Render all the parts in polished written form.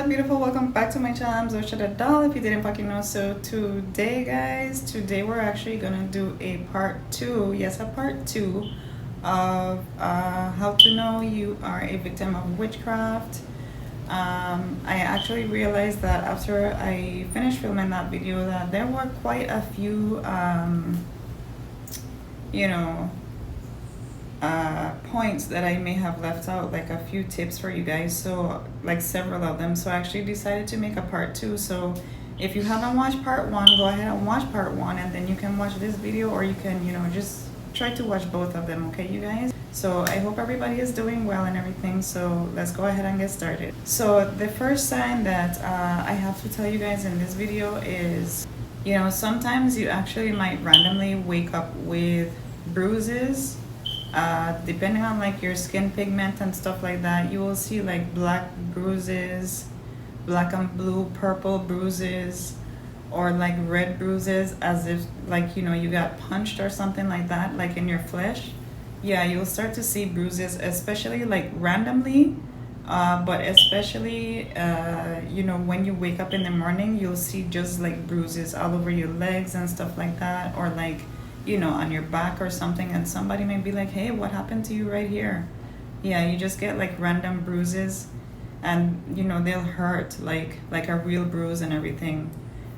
up, beautiful? Welcome back to my channel. I'm Zoshada Doll, if you didn't fucking know. So today, guys, we're actually gonna do a part 2, yes, a part 2 of how to know you are a victim of witchcraft. I actually realized that after I finished filming that video that there were quite a few you know, points that I may have left out, like a few tips for you guys, so like several of them. So I actually decided to make a part 2. So if you haven't watched part 1, go ahead and watch part 1, and then you can watch this video, or you can, you know, just try to watch both of them, okay, you guys? So I hope everybody is doing well and everything. So let's go ahead and get started. So the first sign that I have to tell you guys in this video is, you know, sometimes you actually might randomly wake up with bruises. Depending on like your skin pigment and stuff like that, you will see like black bruises, black and blue, purple bruises, or like red bruises, as if like, you know, you got punched or something like that, like in your flesh. Yeah, you'll start to see bruises, especially like randomly, but especially you know, when you wake up in the morning, you'll see just like bruises all over your legs and stuff like that, or like, you know, on your back or something, and somebody may be like, hey, what happened to you right here? Yeah, you just get like random bruises, and you know, they'll hurt like a real bruise and everything.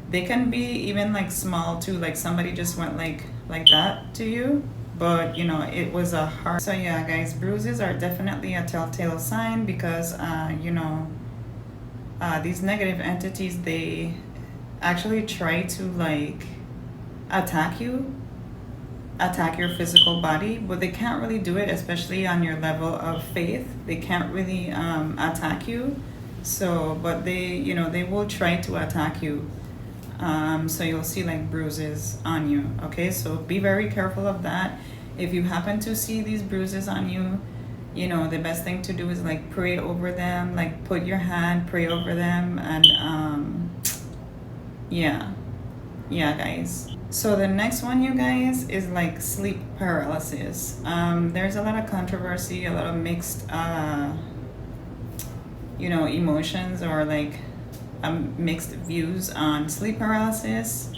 They can be even like small too, like somebody just went like that to you, but you know, it was a hard. So yeah, guys, bruises are definitely a telltale sign, because you know, these negative entities, they actually try to like attack your physical body, but they can't really do it, especially on your level of faith. They can't really attack you. So, but they, you know, they will try to attack you. So you'll see like bruises on you. Okay, so be very careful of that. If you happen to see these bruises on you, you know, the best thing to do is like pray over them, like put your hand, pray over them, and yeah, guys. So the next one, you guys, is like sleep paralysis. There's a lot of controversy, a lot of mixed, you know, emotions, or like mixed views on sleep paralysis.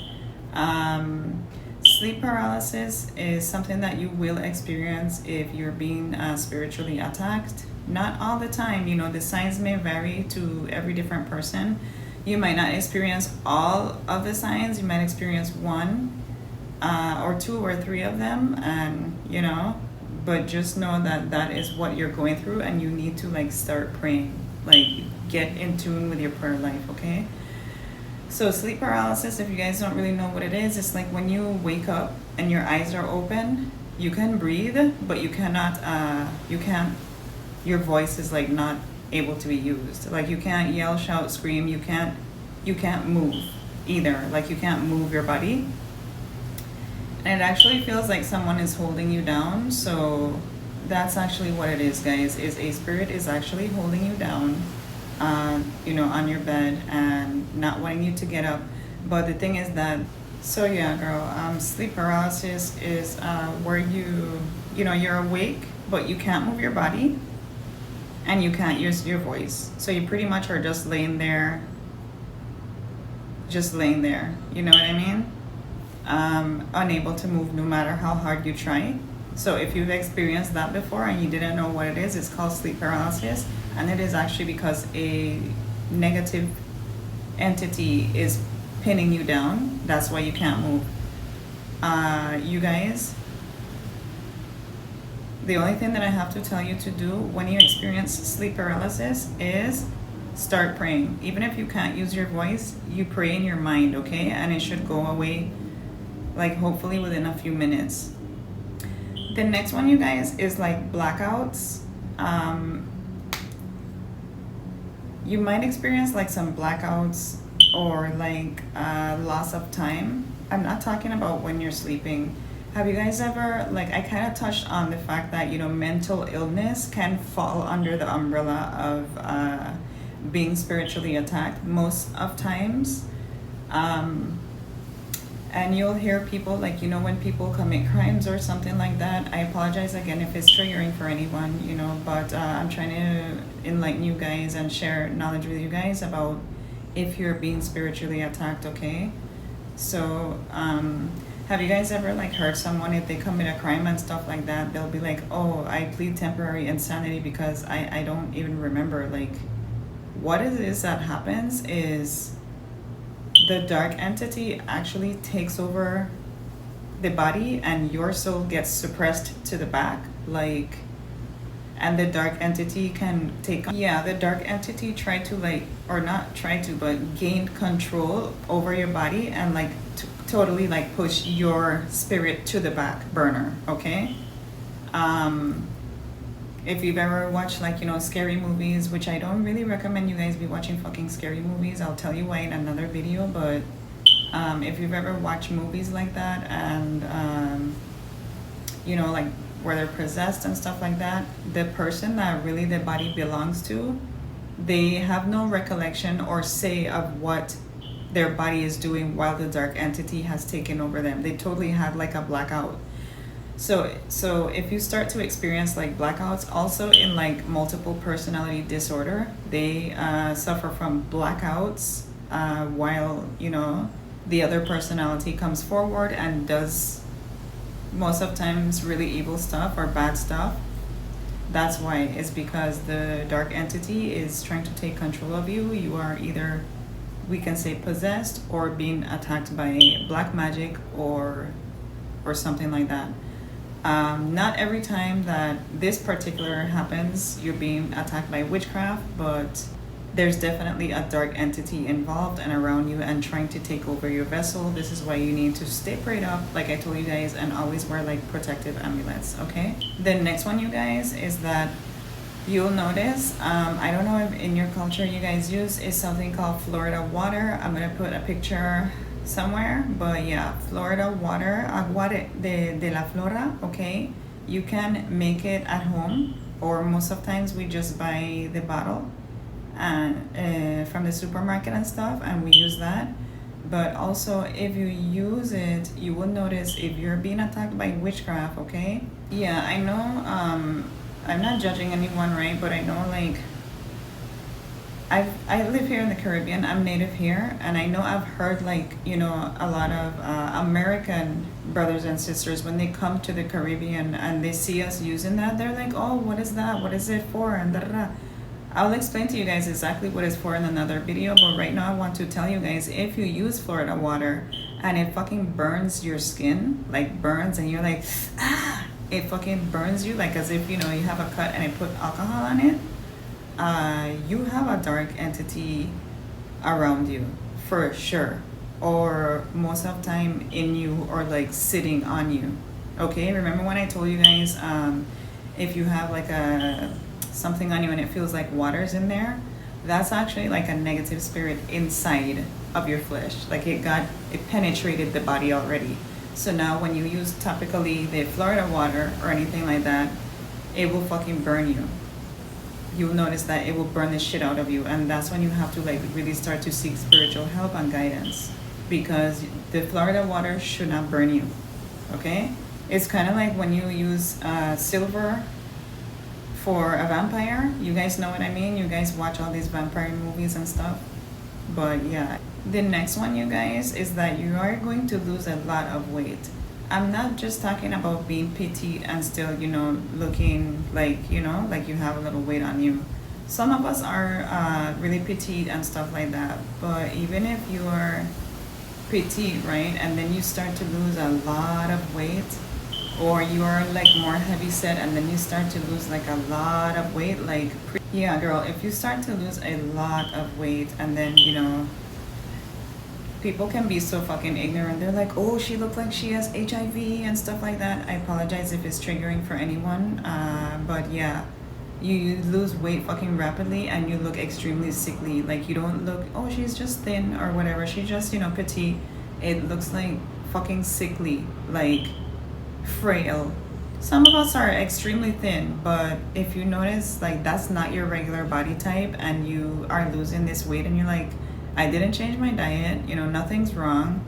Sleep paralysis is something that you will experience if you're being spiritually attacked. Not all the time, you know, the signs may vary to every different person. You might not experience all of the signs. You might experience 1 or 2 or 3 of them, and you know, but just know that that is what you're going through, and you need to like start praying, like get in tune with your prayer life, okay? So sleep paralysis, if you guys don't really know what it is, it's like when you wake up and your eyes are open, you can breathe, but you cannot, your voice is like not able to be used. Like you can't yell, shout, scream. You can't move either. Like you can't move your body, and it actually feels like someone is holding you down. So that's actually what it is, guys, is a spirit is actually holding you down, you know, on your bed and not wanting you to get up. But the thing is that, so yeah, girl, sleep paralysis is where you know, you're awake, but you can't move your body, and you can't use your voice. So you pretty much are just laying there, you know what I mean? Unable to move no matter how hard you try. So if you've experienced that before and you didn't know what it is, it's called sleep paralysis, and it is actually because a negative entity is pinning you down. That's why you can't move. You guys, the only thing that I have to tell you to do when you experience sleep paralysis is start praying. Even if you can't use your voice, you pray in your mind, okay? And it should go away, like hopefully within a few minutes. The next one, you guys, is like blackouts. You might experience like some blackouts, or like loss of time. I'm not talking about when you're sleeping. Have you guys ever, like, I kind of touched on the fact that, you know, mental illness can fall under the umbrella of being spiritually attacked most of times. And you'll hear people, like, you know, when people commit crimes or something like that. I apologize again if it's triggering for anyone, you know, but I'm trying to enlighten you guys and share knowledge with you guys about if you're being spiritually attacked, okay? So, have you guys ever like heard someone, if they commit a crime and stuff like that, they'll be like, oh, I plead temporary insanity because I don't even remember. Like, what it is that happens is the dark entity actually takes over the body and your soul gets suppressed to the back, like, and the dark entity can take, yeah, the dark entity try to like, or not try to, but gain control over your body and like totally like push your spirit to the back burner, okay? If you've ever watched, like, you know, scary movies, which I don't really recommend you guys be watching fucking scary movies, I'll tell you why in another video, but if you've ever watched movies like that and you know, like where they're possessed and stuff like that, the person that really the body belongs to, they have no recollection or say of what their body is doing while the dark entity has taken over them. They totally had like a blackout. So if you start to experience like blackouts, also in like multiple personality disorder, they suffer from blackouts while, you know, the other personality comes forward and does most of times really evil stuff or bad stuff. That's why. It's because the dark entity is trying to take control of you. You are either, we can say, possessed or being attacked by black magic or something like that. Not every time that this particular happens, you're being attacked by witchcraft, but there's definitely a dark entity involved and around you and trying to take over your vessel. This is why you need to stay prayed up, like I told you guys, and always wear like protective amulets, okay? The next one, you guys, is that you'll notice, I don't know if in your culture you guys use, is something called Florida water. I'm gonna put a picture somewhere, but yeah, Florida water, agua de la flora, okay? You can make it at home, or most of times we just buy the bottle and from the supermarket and stuff, and we use that. But also, if you use it, you will notice if you're being attacked by witchcraft, okay? Yeah, I know, I'm not judging anyone, right? But I know, like, I live here in the Caribbean. I'm native here, and I know I've heard, like, you know, a lot of American brothers and sisters, when they come to the Caribbean and they see us using that, they're like, oh, what is that? What is it for? And da da da. I'll explain to you guys exactly what it's for in another video, but right now I want to tell you guys, if you use Florida water and it fucking burns your skin, like burns, and you're like, ah, it fucking burns you, like as if, you know, you have a cut and it put alcohol on it, you have a dark entity around you for sure, or most of the time in you, or like sitting on you, okay? Remember when I told you guys, if you have like something on you and it feels like water's in there, that's actually like a negative spirit inside of your flesh. Like it penetrated the body already. So now when you use topically the Florida water or anything like that, it will fucking burn you. You'll notice that it will burn the shit out of you, and that's when you have to like really start to seek spiritual help and guidance, because the Florida water should not burn you, okay? It's kind of like when you use silver for a vampire. You guys know what I mean? You guys watch all these vampire movies and stuff. But yeah, the next one, you guys, is that you are going to lose a lot of weight. I'm not just talking about being petite and still, you know, looking like, you know, like you have a little weight on you. Some of us are really petite and stuff like that. But even if you are petite, right, and then you start to lose a lot of weight, or you are like more heavy set and then you start to lose like a lot of weight, like, yeah girl, if you start to lose a lot of weight and then, you know, people can be so fucking ignorant. They're like, oh, she looked like she has HIV and stuff like that. I apologize if it's triggering for anyone, but yeah, you lose weight fucking rapidly and you look extremely sickly. Like you don't look, oh, she's just thin or whatever, she's just, you know, petite. It looks like fucking sickly, like frail. Some of us are extremely thin, but if you notice, like, that's not your regular body type and you are losing this weight and you're like, I didn't change my diet, you know, nothing's wrong,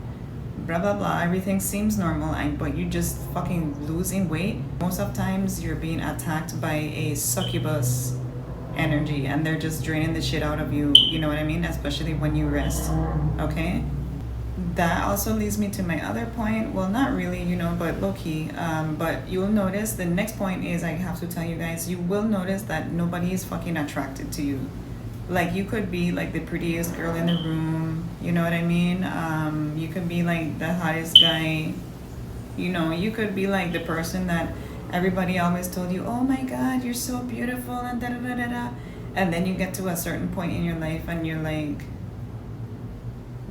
blah blah blah, everything seems normal, but you just fucking losing weight. Most of times you're being attacked by a succubus energy, and they're just draining the shit out of you, you know what I mean, especially when you rest. Okay, that also leads me to my other point. Well, not really, you know, but low-key. But you'll notice the next point is, I have to tell you guys, you will notice that nobody is fucking attracted to you. Like, you could be like the prettiest girl in the room, you know what I mean? You could be like the hottest guy, you know, you could be like the person that everybody always told you, oh my god, you're so beautiful, and da da da da da. And then you get to a certain point in your life and you're like,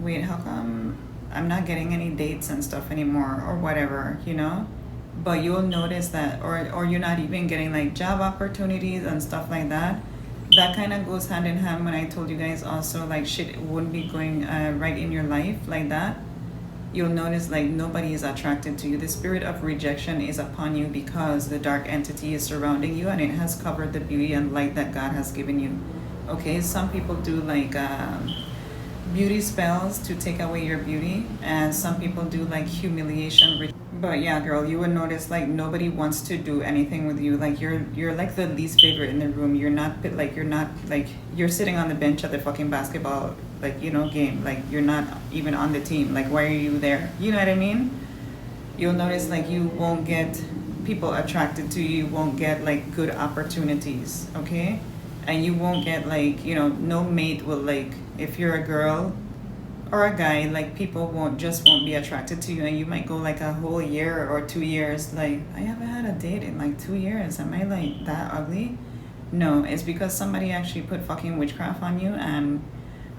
wait, how come I'm not getting any dates and stuff anymore, or whatever, you know? But you'll notice that, or you're not even getting like job opportunities and stuff like that. That kind of goes hand in hand when I told you guys also, like, shit wouldn't be going right in your life like that. You'll notice like nobody is attracted to you. The spirit of rejection is upon you because the dark entity is surrounding you and it has covered the beauty and light that God has given you. Okay, some people do like beauty spells to take away your beauty, and some people do like humiliation. But yeah, girl, you would notice like nobody wants to do anything with you. Like you're like the least favorite in the room. You're not like you're sitting on the bench at the fucking basketball, like, you know, game. Like, you're not even on the team. Like, why are you there? You know what I mean? You'll notice like you won't get people attracted to you. You won't get like good opportunities, okay? And you won't get like, you know, no mate will, like, if you're a girl or a guy, like, people won't be attracted to you, and you might go like a whole year or 2 years like, I haven't had a date in like 2 years. Am I like that ugly? No, it's because somebody actually put fucking witchcraft on you. And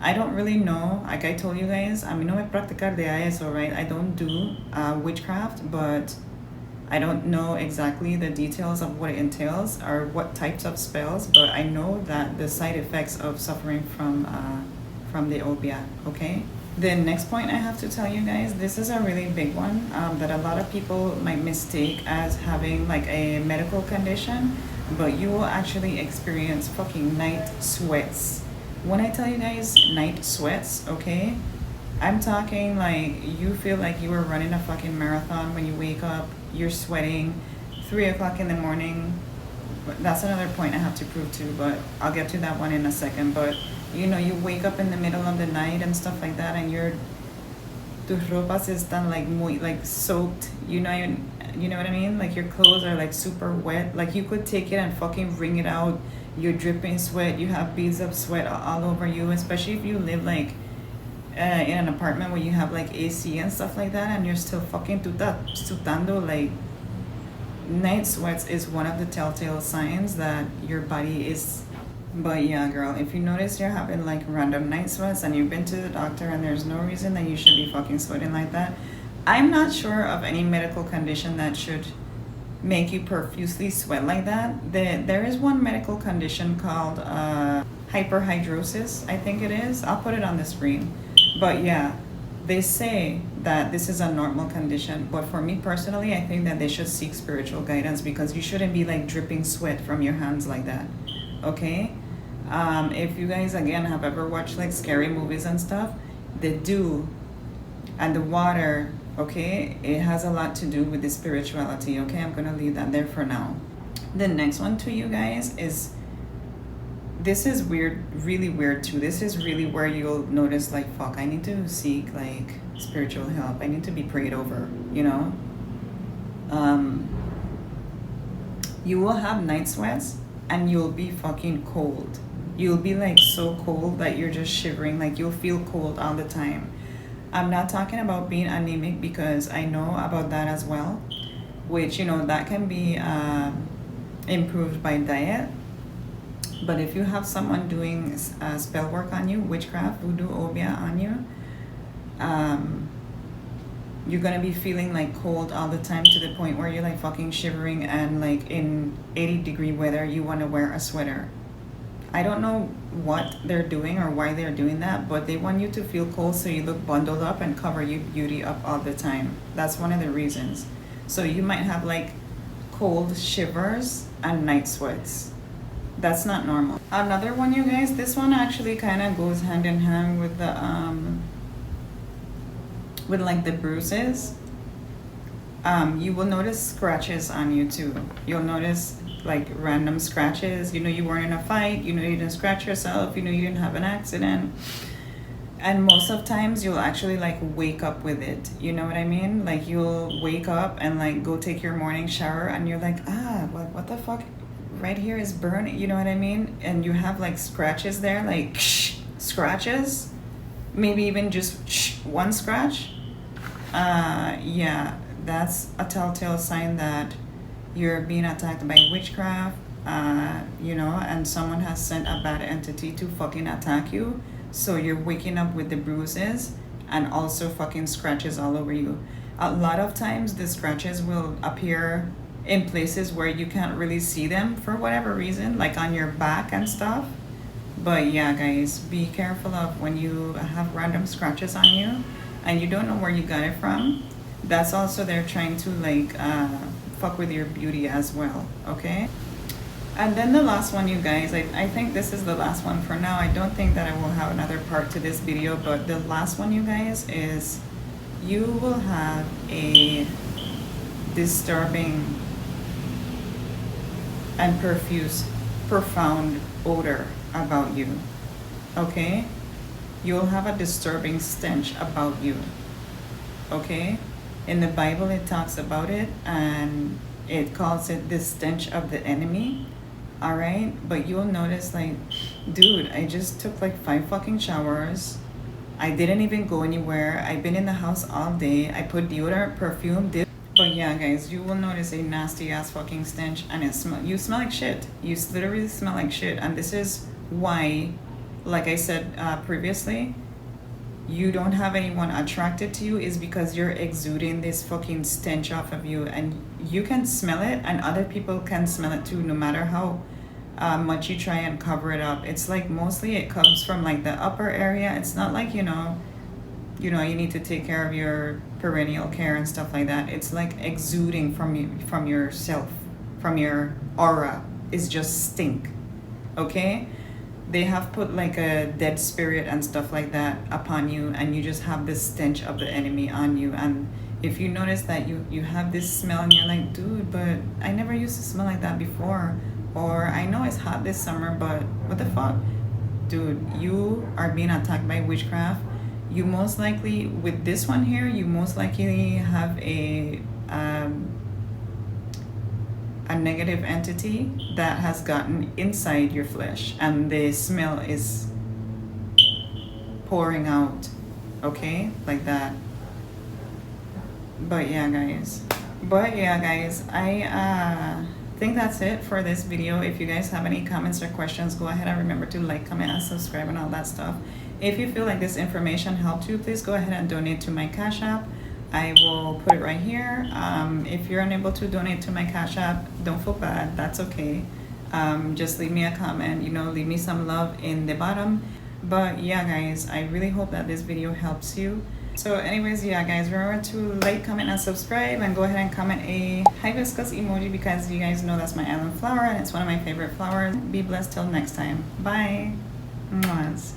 I don't really know, like I told you guys, a mí no me practicar de eso, right? I don't do witchcraft, but I don't know exactly the details of what it entails or what types of spells, but I know that the side effects of suffering from the opiate, okay? The next point I have to tell you guys, this is a really big one that a lot of people might mistake as having like a medical condition, but you will actually experience fucking night sweats. When I tell you guys night sweats, okay, I'm talking like you feel like you were running a fucking marathon when you wake up, you're sweating, 3 o'clock in the morning. That's another point I have to prove too, but I'll get to that one in a second. But you know, you wake up in the middle of the night and stuff like that, and tus ropas están like muy like soaked, you know what I mean? Like, your clothes are like super wet. Like, you could take it and fucking wring it out. You're dripping sweat. You have beads of sweat all over you, especially if you live like in an apartment where you have like AC and stuff like that, and you're still fucking sudando. Like, night sweats is one of the telltale signs that your body is. But yeah, girl, if you notice you're having like random night sweats and you've been to the doctor and there's no reason that you should be fucking sweating like that, I'm not sure of any medical condition that should make you profusely sweat like that. There is one medical condition called hyperhidrosis, I think it is. I'll put it on the screen. But yeah, they say that this is a normal condition. But for me personally, I think that they should seek spiritual guidance, because you shouldn't be like dripping sweat from your hands like that. Okay? If you guys again have ever watched like scary movies and stuff, the dew and the water, okay, it has a lot to do with the spirituality. Okay, I'm gonna leave that there for now. The next one to you guys is, this is weird, really weird too. This is really where you'll notice like, fuck, I need to seek like spiritual help. I need to be prayed over, you know? You will have night sweats and you'll be fucking cold. You'll be like so cold that you're just shivering. Like, you'll feel cold all the time. I'm not talking about being anemic, because I know about that as well, which, you know, that can be improved by diet. But if you have someone doing spell work on you, witchcraft, voodoo, obia on you, you're gonna be feeling like cold all the time, to the point where you're like fucking shivering, and like in 80-degree weather you want to wear a sweater. I don't know what they're doing or why they're doing that, but they want you to feel cold so you look bundled up and cover your beauty up all the time. That's one of the reasons. So you might have like cold shivers and night sweats. That's not normal. Another one, you guys, this one actually kind of goes hand in hand with the with like the bruises, you will notice scratches on you too. You'll notice like random scratches. You know you weren't in a fight, you know you didn't scratch yourself, you know you didn't have an accident. And most of times you'll actually like wake up with it. You know what I mean? Like you'll wake up and like go take your morning shower and you're like, what the fuck? Right here is burning, you know what I mean? And you have like scratches there, like scratches, maybe even just one scratch. Yeah, that's a telltale sign that you're being attacked by witchcraft, you know, and someone has sent a bad entity to fucking attack you. So you're waking up with the bruises and also fucking scratches all over you. A lot of times the scratches will appear in places where you can't really see them for whatever reason, like on your back and stuff. But yeah, guys, be careful of when you have random scratches on you and you don't know where you got it from. That's also they're trying to like fuck with your beauty as well, okay? And then the last one, you guys, I think this is the last one for now. I don't think that I will have another part to this video, but the last one, you guys, is you will have a disturbing and profound odor about you, okay? You'll have a disturbing stench about you, okay? In the Bible, it talks about it, and it calls it the stench of the enemy. All right, but you'll notice like, dude, I just took like 5 fucking showers. I didn't even go anywhere. I've been in the house all day. I put deodorant, perfume, but yeah, guys, you will notice a nasty ass fucking stench, and you smell like shit. You literally smell like shit, and this is why, like I said previously, you don't have anyone attracted to you is because you're exuding this fucking stench off of you, and you can smell it and other people can smell it too, no matter how much you try and cover it up. It's like mostly it comes from like the upper area. It's not like, you know, you need to take care of your perennial care and stuff like that. It's like exuding from you, from yourself, from your aura. It's just stink, okay? They have put like a dead spirit and stuff like that upon you, and you just have this stench of the enemy on you. And if you notice that you have this smell and you're like, dude, but I never used to smell like that before, or I know it's hot this summer, but what the fuck? Dude, you are being attacked by witchcraft. You most likely, with this one here, you most likely have a negative entity that has gotten inside your flesh, and the smell is pouring out, okay, like that. But yeah, guys, I think that's it for this video. If you guys have any comments or questions, go ahead and remember to like, comment, and subscribe and all that stuff. If you feel like this information helped you, please go ahead and donate to my Cash App. I will put it right here. If you're unable to donate to my Cash App, don't feel bad. That's okay. Just leave me a comment, you know, leave me some love in the bottom. But yeah, guys, I really hope that this video helps you. So anyways, yeah, guys, remember to like, comment, and subscribe, and go ahead and comment a hibiscus emoji because you guys know that's my island flower and it's one of my favorite flowers. Be blessed till next time. Bye. Mwahs.